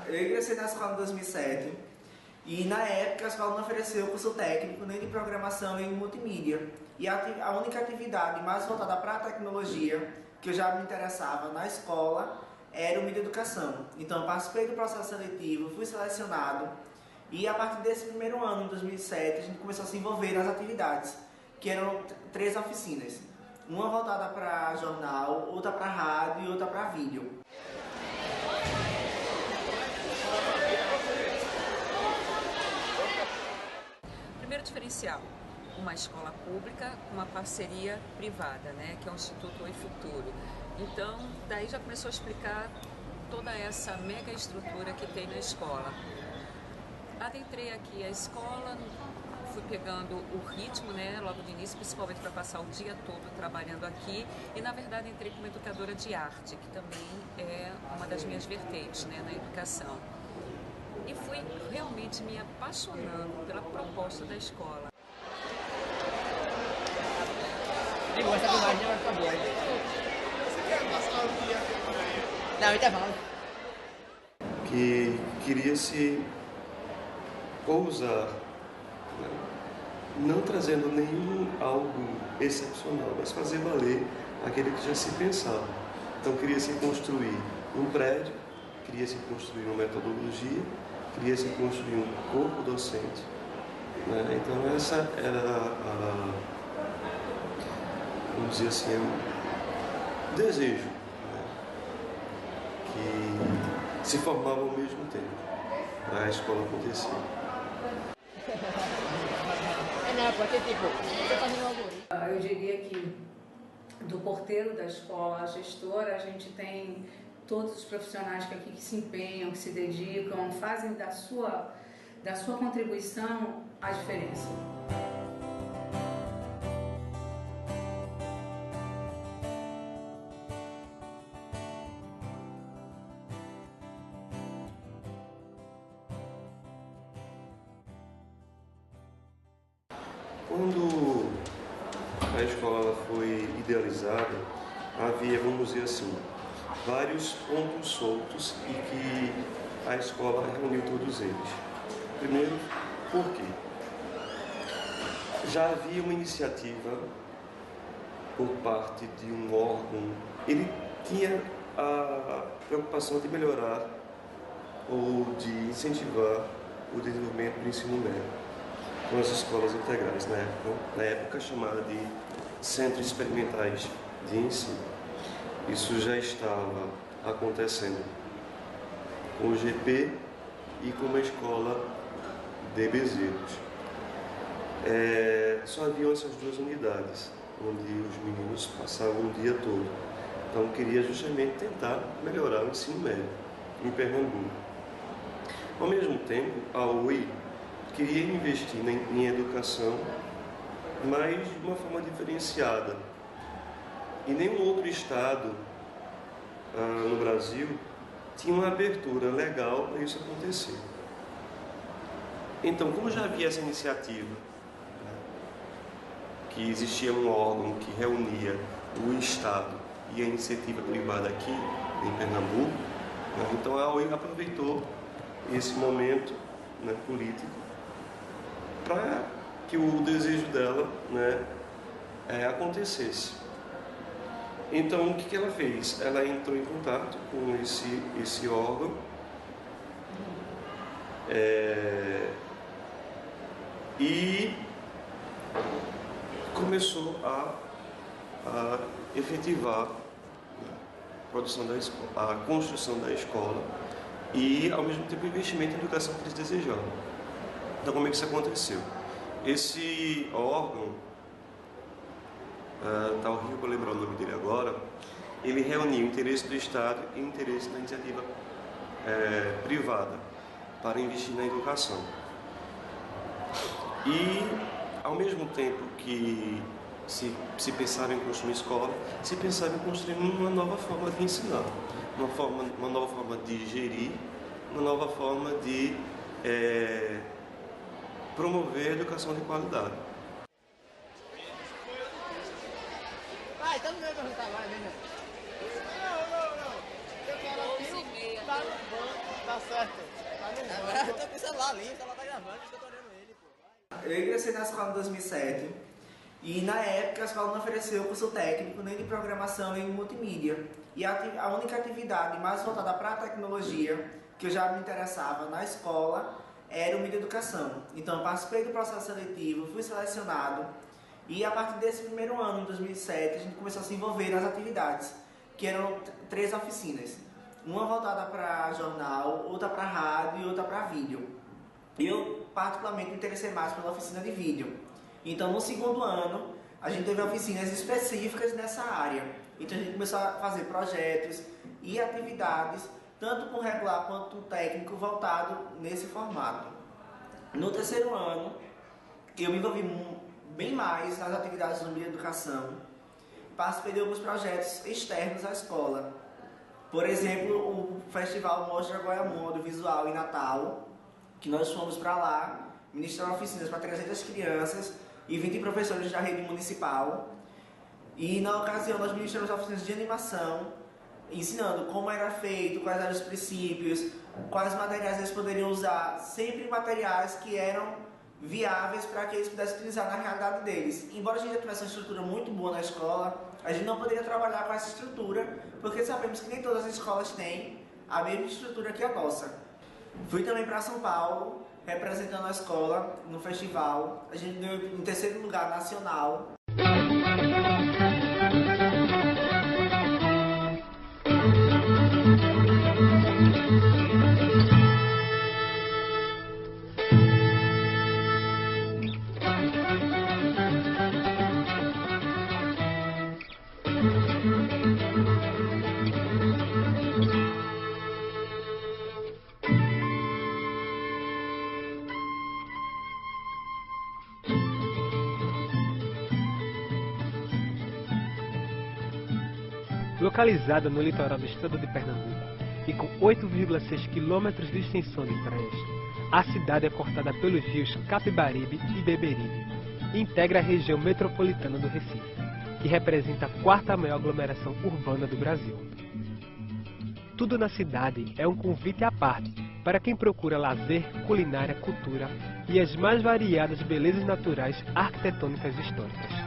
Eu ingressei na escola em 2007 e na época a escola não ofereceu curso técnico nem de programação nem de multimídia. E a única atividade mais voltada para a tecnologia que eu já me interessava na escola era o Mídia Educação. Então participei do processo seletivo, fui selecionado e a partir desse primeiro ano, em 2007, a gente começou a se envolver nas atividades, que eram 3 oficinas. Uma voltada para jornal, outra para rádio e outra para vídeo. Primeiro diferencial, uma escola pública com uma parceria privada, né, que é o Instituto Oi Futuro. Então, daí já começou a explicar toda essa mega estrutura que tem na escola. Adentrei aqui a escola, fui pegando o ritmo, né, logo de início, principalmente para passar o dia todo trabalhando aqui. E, na verdade, entrei como educadora de arte, que também é uma das minhas vertentes, né, na educação. E fui realmente me apaixonando pela proposta da escola. Que queria se ousar, né? Não trazendo nenhum algo excepcional, mas fazer valer aquele que já se pensava. Então queria se construir um prédio, queria se construir uma metodologia, queria se construir um corpo docente, né? Então essa era vamos dizer assim, um desejo, né? Que se formava ao mesmo tempo para a escola acontecer. Eu diria que do porteiro da escola à gestora, a gente tem todos os profissionais aqui que se empenham, que se dedicam, fazem da sua contribuição a diferença. Quando a escola foi idealizada, havia, vamos dizer assim, vários pontos soltos e que a escola reuniu todos eles. Primeiro, por quê? Já havia uma iniciativa por parte de um órgão, ele tinha a preocupação de melhorar ou de incentivar o desenvolvimento do ensino médio com as escolas integrais, na época chamada de Centros Experimentais de Ensino. Isso já estava acontecendo com o GP e com a escola de Bezerros. Só haviam essas 2 unidades, onde os meninos passavam o dia todo. Então queria justamente tentar melhorar o ensino médio em Pernambuco. Ao mesmo tempo, a Oi queria investir em educação, mas de uma forma diferenciada. E nenhum outro estado no Brasil tinha uma abertura legal para isso acontecer. Então, como já havia essa iniciativa, né, que existia um órgão que reunia o Estado e a iniciativa privada aqui em Pernambuco, né, então a OI aproveitou esse momento, né, político para que o desejo dela, né, acontecesse. Então, o que ela fez? Ela entrou em contato com esse órgão e começou a efetivar a produção da escola, a construção da escola e, ao mesmo tempo, o investimento em educação que eles desejavam. Então, como é que isso aconteceu? Esse órgão, está horrível para lembrar o nome dele agora, ele reuniu o interesse do Estado e o interesse da iniciativa privada para investir na educação. E, ao mesmo tempo que se pensava em construir uma escola, se pensava em construir uma nova forma de ensinar, uma nova forma de gerir, uma nova forma de promover a educação de qualidade. Vai, todo mundo vai perguntar, vai, vem. certo. Eu tô com o celular ali, o celular tá gravando, eu tô olhando ele, pô. Eu ingressei na escola em 2007 e na época a escola não ofereceu curso técnico nem de programação nem de multimídia. E a única atividade mais voltada para a tecnologia que eu já me interessava na escola era o mídia educação. Então participei do processo seletivo, fui selecionado e a partir desse primeiro ano, em 2007, a gente começou a se envolver nas atividades, que eram 3 oficinas. Uma voltada para jornal, outra para rádio e outra para vídeo. Eu particularmente me interessei mais pela oficina de vídeo. Então no segundo ano a gente teve oficinas específicas nessa área. Então a gente começou a fazer projetos e atividades, tanto com regular quanto técnico, voltado nesse formato. No terceiro ano eu me envolvi bem mais nas atividades do mídia educação. Participei de alguns projetos externos à escola. Por exemplo, o Festival Mostra Goiamum Audiovisual em Natal, que nós fomos para lá ministrar oficinas para 300 crianças e 20 professores da rede municipal. E na ocasião nós ministramos oficinas de animação, ensinando como era feito, quais eram os princípios, quais materiais eles poderiam usar, sempre materiais que eram viáveis para que eles pudessem utilizar na realidade deles. Embora a gente já tivesse uma estrutura muito boa na escola, a gente não poderia trabalhar com essa estrutura, porque sabemos que nem todas as escolas têm a mesma estrutura que a nossa. Fui também para São Paulo, representando a escola no festival. A gente ganhou em terceiro lugar nacional. Localizada no litoral do estado de Pernambuco e com 8,6 quilômetros de extensão de praias, a cidade é cortada pelos rios Capibaribe e Beberibe e integra a região metropolitana do Recife, que representa a 4ª maior aglomeração urbana do Brasil. Tudo na cidade é um convite à parte para quem procura lazer, culinária, cultura e as mais variadas belezas naturais, arquitetônicas e históricas.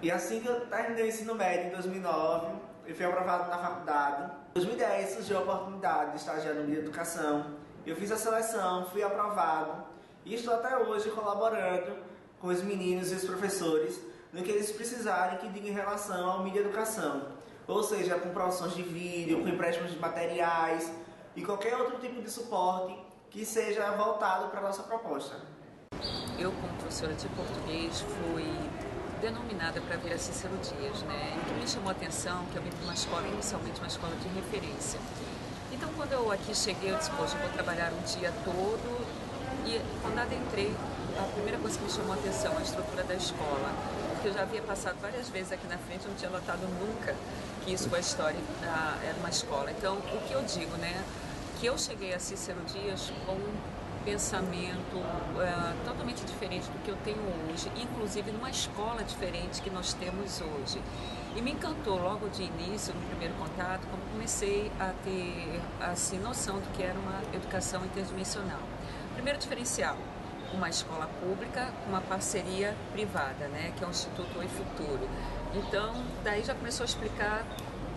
E assim que eu terminei o ensino médio, em 2009, eu fui aprovado na faculdade. Em 2010 surgiu a oportunidade de estagiar no mídia educação. Eu fiz a seleção, fui aprovado e estou até hoje colaborando com os meninos e os professores no que eles precisarem que diga em relação ao mídia educação. Ou seja, com produções de vídeo, com empréstimos de materiais e qualquer outro tipo de suporte que seja voltado para a nossa proposta. Eu, como professora de português, fui denominada para vir a Cícero Dias, né? E o que me chamou a atenção que eu vim para uma escola, inicialmente uma escola de referência. Então, quando eu aqui cheguei, eu disse, poxa, eu vou trabalhar um dia todo. E quando adentrei, a primeira coisa que me chamou a atenção, a estrutura da escola. Porque eu já havia passado várias vezes aqui na frente, não tinha notado nunca que isso foi a história, era uma escola. Então, o que eu digo, né? Que eu cheguei a Cícero Dias com um pensamento totalmente diferente do que eu tenho hoje, inclusive numa escola diferente que nós temos hoje. E me encantou logo de início, no primeiro contato, quando comecei a ter assim, noção do que era uma educação interdimensional. Primeiro diferencial, uma escola pública com uma parceria privada, né, que é o Instituto Oi Futuro. Então, daí já começou a explicar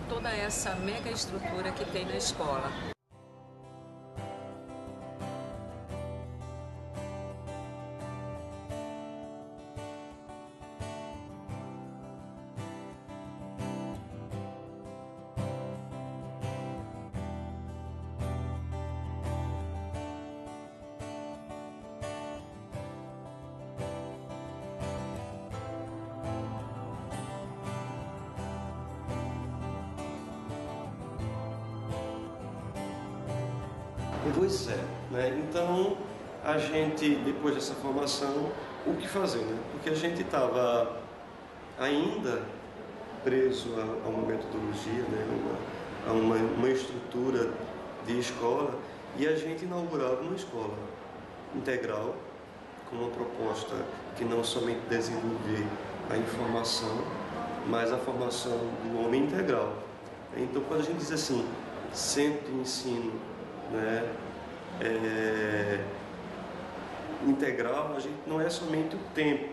toda essa mega estrutura que tem na escola. Pois é, né? Então a gente, depois dessa formação, o que fazer, né? Porque a gente estava ainda preso a uma metodologia, né? a uma estrutura de escola, E a gente inaugurava uma escola integral, com uma proposta que não somente desenvolver a informação, mas a formação do homem integral. Então, quando a gente diz assim, centro de ensino, né, integral, a gente não é somente o tempo,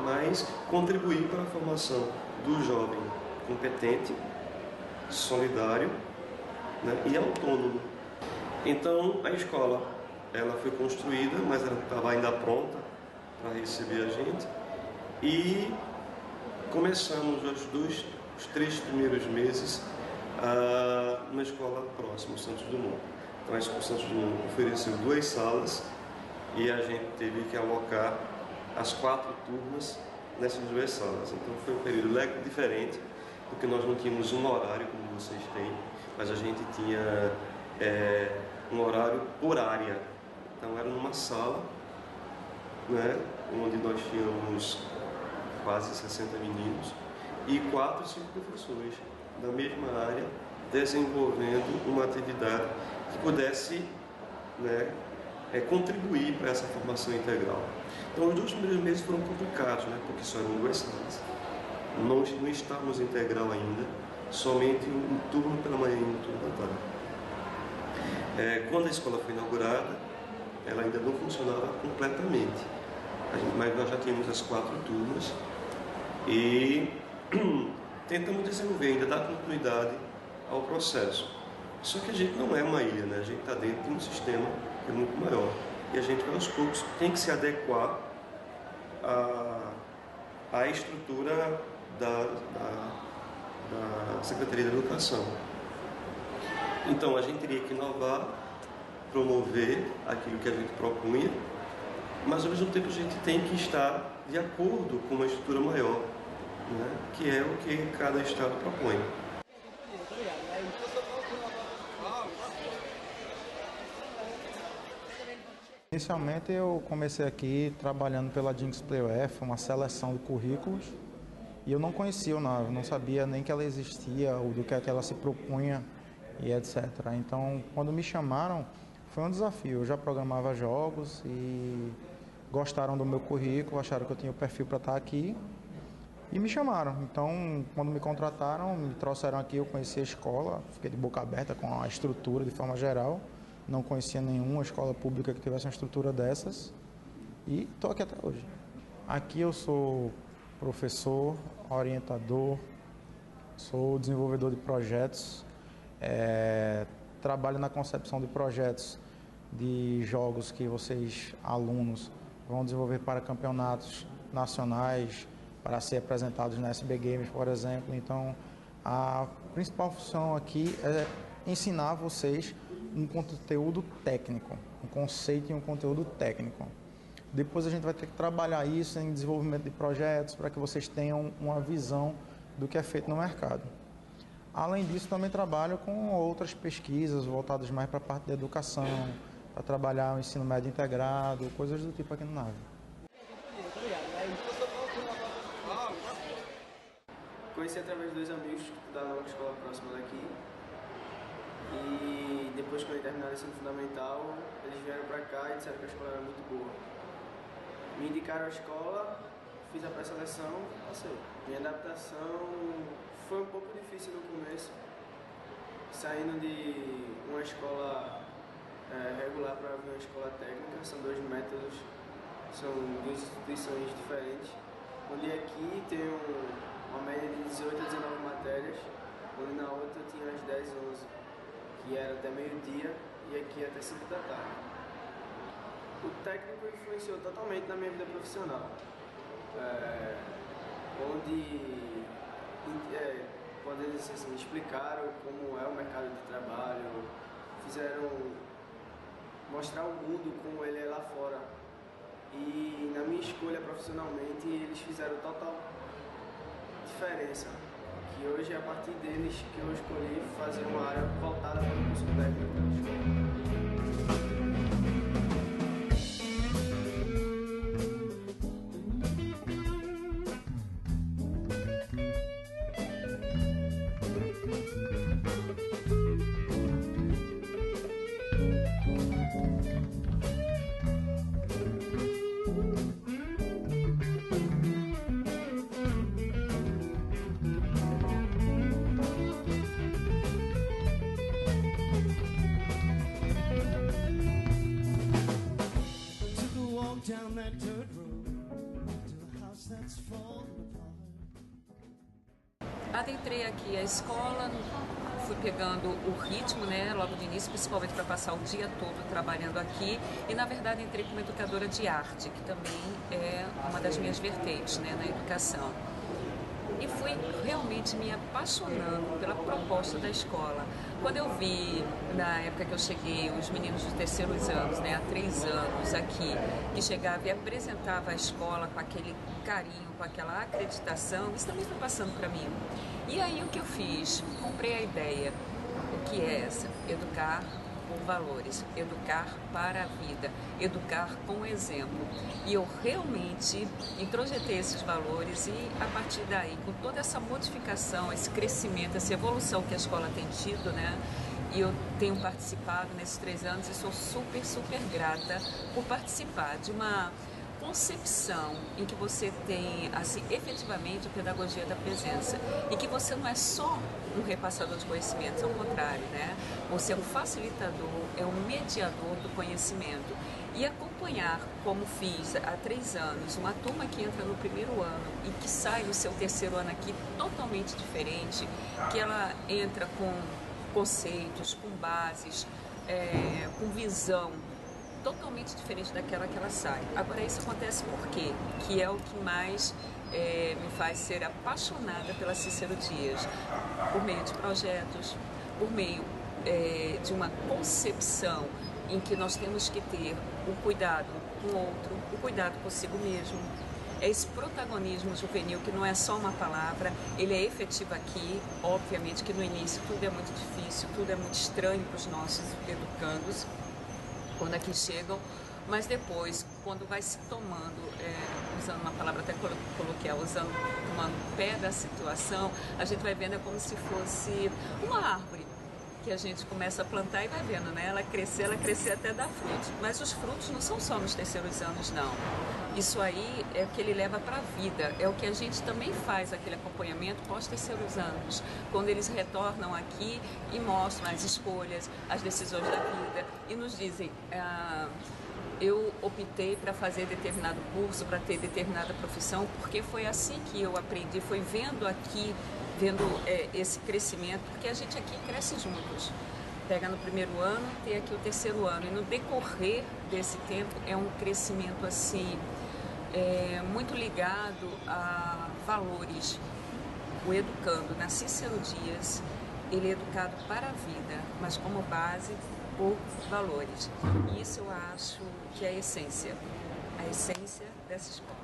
mas contribuir para a formação do jovem competente, solidário, né, e autônomo. Então, a escola ela foi construída, mas ela estava ainda pronta para receber a gente, e começamos os 3 primeiros meses numa escola próxima, o Santos Dumont. Então, a escola Santos Dumont ofereceu 2 salas e a gente teve que alocar as 4 turmas nessas 2 salas. Então, foi um período diferente, porque nós não tínhamos um horário como vocês têm, mas a gente tinha um horário por área. Então, era numa sala, né, onde nós tínhamos quase 60 meninos e 4 ou 5 professores da mesma área desenvolvendo uma atividade que pudesse, né, contribuir para essa formação integral. Então, os 2 primeiros meses foram complicados, né, porque só eram 2 salas. Não estávamos integral ainda, somente um turno pela manhã e um turno da tarde. Quando a escola foi inaugurada, ela ainda não funcionava completamente, mas nós já tínhamos as 4 turmas e tentamos desenvolver, ainda dar continuidade ao processo. Só que a gente não é uma ilha, né? A gente está dentro de um sistema que é muito maior e a gente, aos poucos, tem que se adequar à estrutura da Secretaria da Educação. Então, a gente teria que inovar, promover aquilo que a gente propunha, mas ao mesmo tempo a gente tem que estar de acordo com uma estrutura maior, né, que é o que cada estado propõe. Inicialmente eu comecei aqui trabalhando pela Jinx Play UF, uma seleção de currículos, e eu não conhecia o NAV, não sabia nem que ela existia, ou do que ela se propunha e etc. Então, quando me chamaram, foi um desafio. Eu já programava jogos e gostaram do meu currículo, acharam que eu tinha o perfil para estar aqui e me chamaram. Então, quando me contrataram, me trouxeram aqui, eu conheci a escola, fiquei de boca aberta com a estrutura de forma geral. Não conhecia nenhuma escola pública que tivesse uma estrutura dessas e estou aqui até hoje. Aqui eu sou professor, orientador, sou desenvolvedor de projetos, trabalho na concepção de projetos de jogos que vocês, alunos, vão desenvolver para campeonatos nacionais, para ser apresentados na SB Games, por exemplo. Então, a principal função aqui é ensinar vocês um conteúdo técnico, um conceito e um conteúdo técnico. Depois a gente vai ter que trabalhar isso em desenvolvimento de projetos para que vocês tenham uma visão do que é feito no mercado. Além disso, também trabalho com outras pesquisas voltadas mais para a parte da educação, para trabalhar o ensino médio integrado, coisas do tipo aqui no NAVE. Conheci através de 2 amigos da nova escola próxima daqui. E depois, quando eu terminar o ensino fundamental, eles vieram para cá e disseram que a escola era muito boa. Me indicaram a escola, fiz a pré-seleção, passei. Minha adaptação foi um pouco difícil no começo, saindo de uma escola regular para uma escola técnica. São 2 métodos, são 2 instituições diferentes, onde aqui tem uma média de 18 a 19 matérias, onde na outra eu tinha as 10, 11, que era até meio-dia, e aqui até 5 da tarde. O técnico influenciou totalmente na minha vida profissional, onde podem dizer assim, explicaram como é o mercado de trabalho, fizeram mostrar o mundo como ele é lá fora. E na minha escolha profissionalmente, eles fizeram total diferença. Que hoje é a partir deles que eu escolhi fazer uma área voltada para o curso técnico. down that dirt road to a house that's falling apart. Adentrei aqui a escola, fui pegando o ritmo, né, logo de início, principalmente para passar o dia todo trabalhando aqui, e na verdade entrei como educadora de arte, que também é uma das minhas vertentes, né, na educação. E fui realmente me apaixonando pela proposta da escola. Quando eu vi, na época que eu cheguei, os meninos dos terceiros anos, né, há 3 anos aqui, que chegava e apresentava a escola com aquele carinho, com aquela acreditação, isso também foi passando para mim. E aí o que eu fiz? Comprei a ideia. O que é essa? Educar por valores, educar para a vida, educar com exemplo. E eu realmente introjetei esses valores e a partir daí, com toda essa modificação, esse crescimento, essa evolução que a escola tem tido, né? E eu tenho participado nesses 3 anos e sou super, super grata por participar de uma concepção em que você tem, assim, efetivamente a pedagogia da presença e que você não é só um repassador de conhecimentos, ao contrário, né? Você é um facilitador, é um mediador do conhecimento. E acompanhar, como fiz há 3 anos, uma turma que entra no 1º ano e que sai no seu 3º ano aqui totalmente diferente, que ela entra com conceitos, com bases, com visão totalmente diferente daquela que ela sai. Agora, isso acontece por quê? Que é o que mais me faz ser apaixonada pela Cícero Dias, por meio de projetos, por meio de uma concepção em que nós temos que ter o cuidado com o outro, o cuidado consigo mesmo. É esse protagonismo juvenil que não é só uma palavra, ele é efetivo aqui. Obviamente que no início tudo é muito difícil, tudo é muito estranho para os nossos educandos, quando aqui chegam, mas depois, quando vai se tomando, usando uma palavra até coloquial, tomando pé da situação, a gente vai vendo como se fosse uma árvore que a gente começa a plantar e vai vendo, né? Ela crescer até dar frutos. Mas os frutos não são só nos terceiros anos, não. Isso aí é o que ele leva para a vida, é o que a gente também faz, aquele acompanhamento pós-terceiros anos, quando eles retornam aqui e mostram as escolhas, as decisões da vida e nos dizem, eu optei para fazer determinado curso, para ter determinada profissão, porque foi assim que eu aprendi, foi vendo aqui, esse crescimento, porque a gente aqui cresce juntos. Pega no 1º ano, tem aqui o 3º ano, e no decorrer desse tempo é um crescimento assim, muito ligado a valores. O educando na Cícero Dias, ele é educado para a vida, mas como base por valores. E isso eu acho que é a essência dessa escola.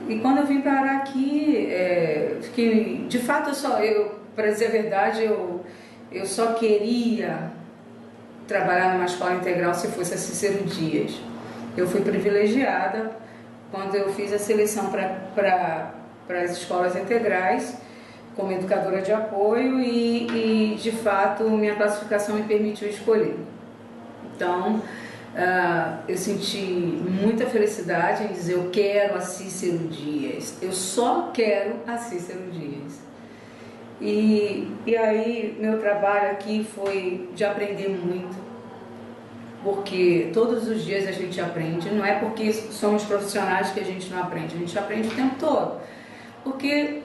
E quando eu vim parar aqui, fiquei, de fato, para dizer a verdade, eu só queria trabalhar numa escola integral se fosse a Cícero Dias. Eu fui privilegiada quando eu fiz a seleção para as escolas integrais como educadora de apoio e de fato, minha classificação me permitiu escolher. Então, eu senti muita felicidade em dizer eu quero a Cícero Dias, eu só quero a Cícero Dias. E aí meu trabalho aqui foi de aprender muito, porque todos os dias a gente aprende, não é porque somos profissionais que a gente não aprende, a gente aprende o tempo todo. Porque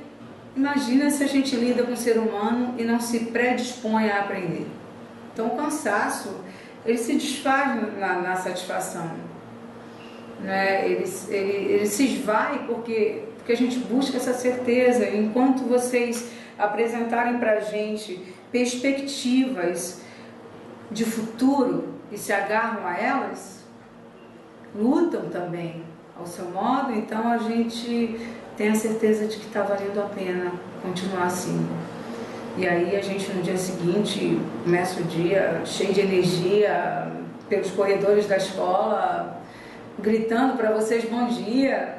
imagina se a gente lida com o ser humano e não se predispõe a aprender. Então o cansaço, ele se desfaz na satisfação, né? Ele se esvai porque a gente busca essa certeza. Enquanto vocês apresentarem para a gente perspectivas de futuro e se agarram a elas, lutam também ao seu modo, então a gente tem a certeza de que está valendo a pena continuar assim. E aí a gente no dia seguinte começa o dia cheio de energia pelos corredores da escola, gritando para vocês bom dia,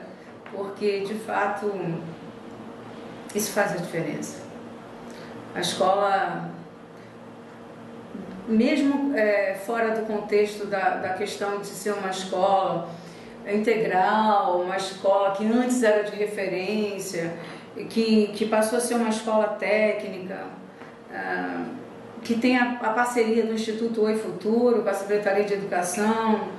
porque de fato isso faz a diferença. A escola, mesmo fora do contexto da questão de ser uma escola integral, uma escola que antes era de referência, que passou a ser uma escola técnica, que tem a parceria do Instituto Oi Futuro com a Secretaria de Educação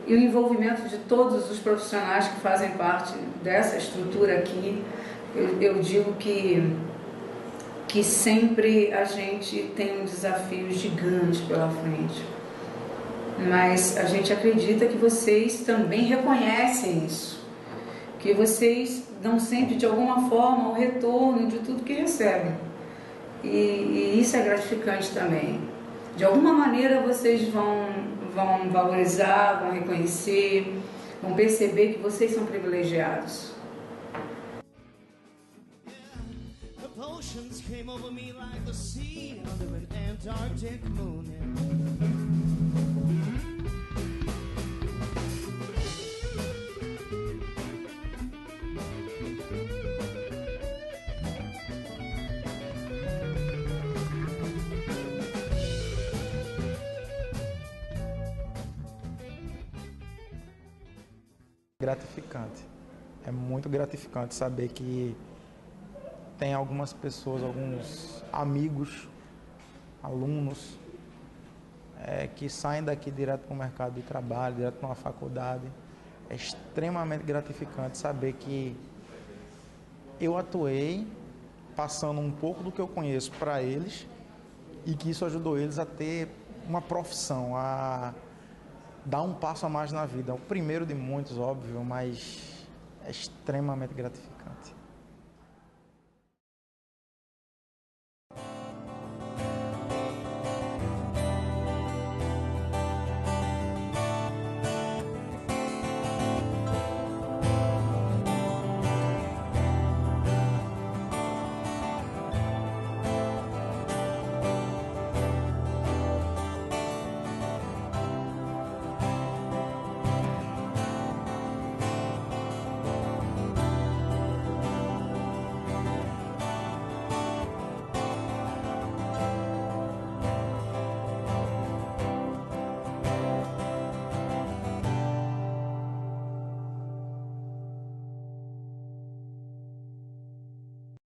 e o envolvimento de todos os profissionais que fazem parte dessa estrutura aqui, eu digo que sempre a gente tem um desafio gigante pela frente. Mas a gente acredita que vocês também reconhecem isso, que vocês dão sempre de alguma forma o retorno de tudo que recebem. E isso é gratificante também. De alguma maneira vocês vão valorizar, vão reconhecer, vão perceber que vocês são privilegiados. Emotions came over me like the sea under an Antarctic moon. Gratificante. É muito gratificante saber que tem algumas pessoas, alguns amigos, alunos, que saem daqui direto para o mercado de trabalho, direto para uma faculdade. É extremamente gratificante saber que eu atuei passando um pouco do que eu conheço para eles e que isso ajudou eles a ter uma profissão, a dar um passo a mais na vida. É o primeiro de muitos, óbvio, mas é extremamente gratificante.